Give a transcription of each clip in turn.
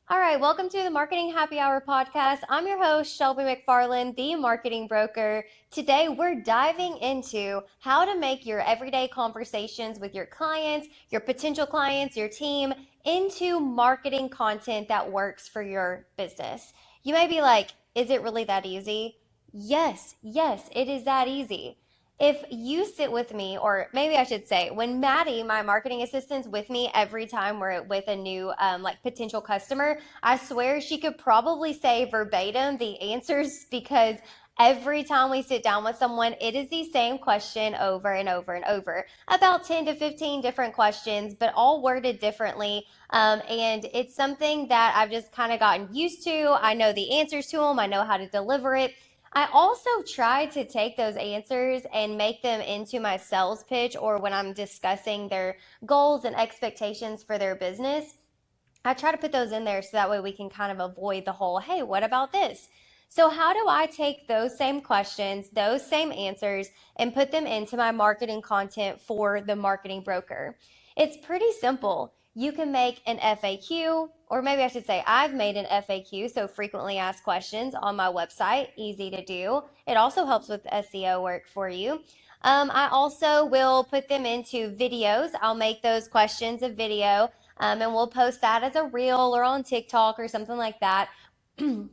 All right, welcome to the Marketing Happy Hour podcast. I'm your host, Shelby McFarland, the marketing broker. Today, we're diving into how to make your everyday conversations with your clients, your potential clients, your team into marketing content that works for your business. You may be like, is it really that easy? Yes, it is that easy. If you sit with me, or maybe I should say, when Maddie, my marketing assistant's with me every time we're with a new like potential customer, I swear she could probably say verbatim the answers because every time we sit down with someone, it is the same question over and over and over. About 10 to 15 different questions, but all worded differently. And it's something that I've just kind of gotten used to. I know the answers to them, I know how to deliver it. I also try to take those answers and make them into my sales pitch or when I'm discussing their goals and expectations for their business. I try to put those in there so that way we can kind of avoid the whole, hey, what about this? So, how do I take those same questions, those same answers, and put them into my marketing content for the marketing broker? It's pretty simple. You can make an FAQ, or maybe I should say, I've made an FAQ, so frequently asked questions on my website, easy to do. It also helps with SEO work for you. I also will put them into videos. I'll make those questions a video and we'll post that as a reel or on TikTok or something like that. We'll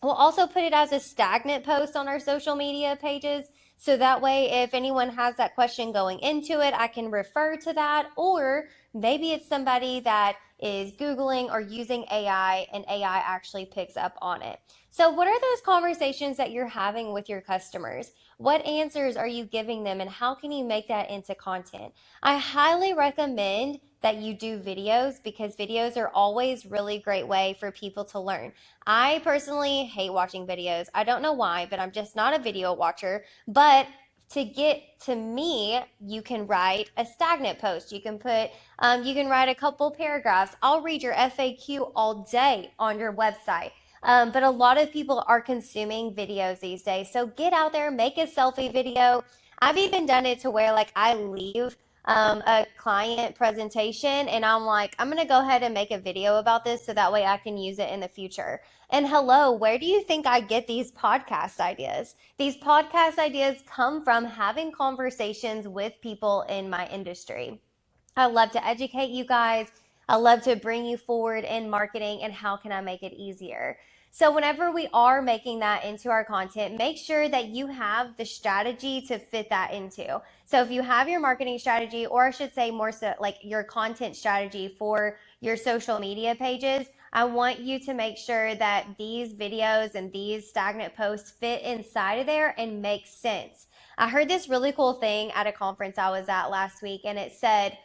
also put it as a stagnant post on our social media pages. So that way, if anyone has that question going into it, I can refer to that. Or maybe it's somebody that is Googling or using AI and AI actually picks up on it. So, what are those conversations that you're having with your customers? What answers are you giving them, and how can you make that into content? I highly recommend that you do videos because videos are always really great way for people to learn. I personally hate watching videos. I don't know why, but I'm just not a video watcher. But to get to me, you can write a stagnant post. You can write a couple paragraphs. I'll read your FAQ all day on your website. But a lot of people are consuming videos these days. So get out there, make a selfie video. I've even done it to where like I leave a client presentation and I'm like, I'm going to go ahead and make a video about this so that way I can use it in the future. And hello, where do you think I get these podcast ideas? These podcast ideas come from having conversations with people in my industry. I love to educate you guys. I love to bring you forward in marketing and how can I make it easier. So, whenever we are making that into our content, make sure that you have the strategy to fit that into. So, if you have your marketing strategy, or I should say more so like your content strategy for your social media pages, I want you to make sure that these videos and these stagnant posts fit inside of there and make sense. I heard this really cool thing at a conference I was at last week, and it said,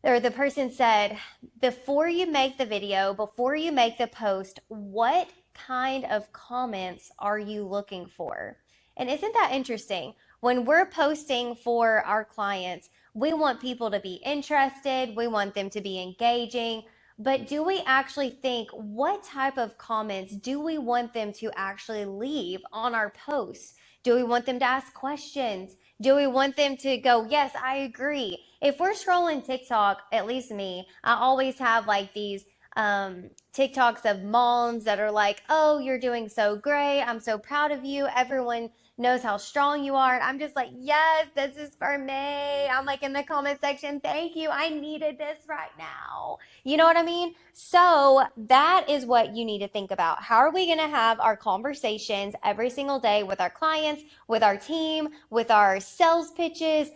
or the person said, before you make the video, before you make the post, what kind of comments are you looking for? And isn't that interesting? When we're posting for our clients, we want people to be interested, we want them to be engaging, but do we actually think what type of comments do we want them to actually leave on our posts? Do we want them to ask questions? Do we want them to go, yes, I agree? If we're scrolling TikTok, at least me, I always have like these TikToks of moms that are like, oh, you're doing so great. I'm so proud of you. Everyone knows how strong you are. And I'm just like, yes, this is for me. I'm like in the comment section, thank you. I needed this right now. You know what I mean? So that is what you need to think about. How are we going to have our conversations every single day with our clients, with our team, with our sales pitches?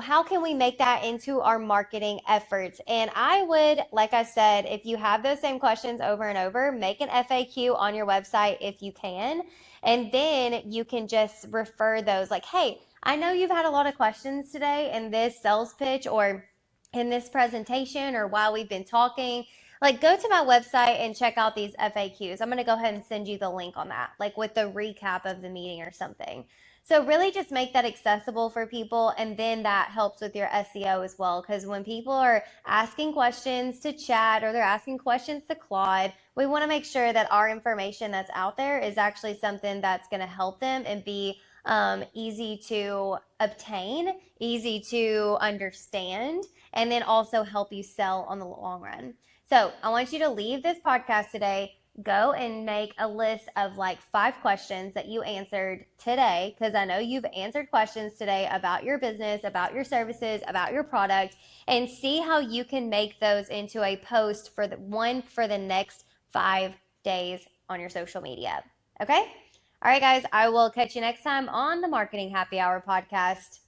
How can we make that into our marketing efforts? And I would, like I said, if you have those same questions over and over, make an FAQ on your website if you can. And then you can just refer those like, hey, I know you've had a lot of questions today in this sales pitch or in this presentation or while we've been talking. Like, go to my website and check out these FAQs. I'm going to go ahead and send you the link on that, like with the recap of the meeting or something. So really just make that accessible for people, and then that helps with your SEO as well. Because when people are asking questions to chat or they're asking questions to Claude, we want to make sure that our information that's out there is actually something that's going to help them and be easy to obtain, easy to understand, and then also help you sell on the long run. So I want you to leave this podcast today. Go and make a list of like 5 questions that you answered today, because I know you've answered questions today about your business, about your services, about your product, and see how you can make those into a post for the one for the next 5 days on your social media. Okay? All right, guys, I will catch you next time on the Marketing Happy Hour podcast.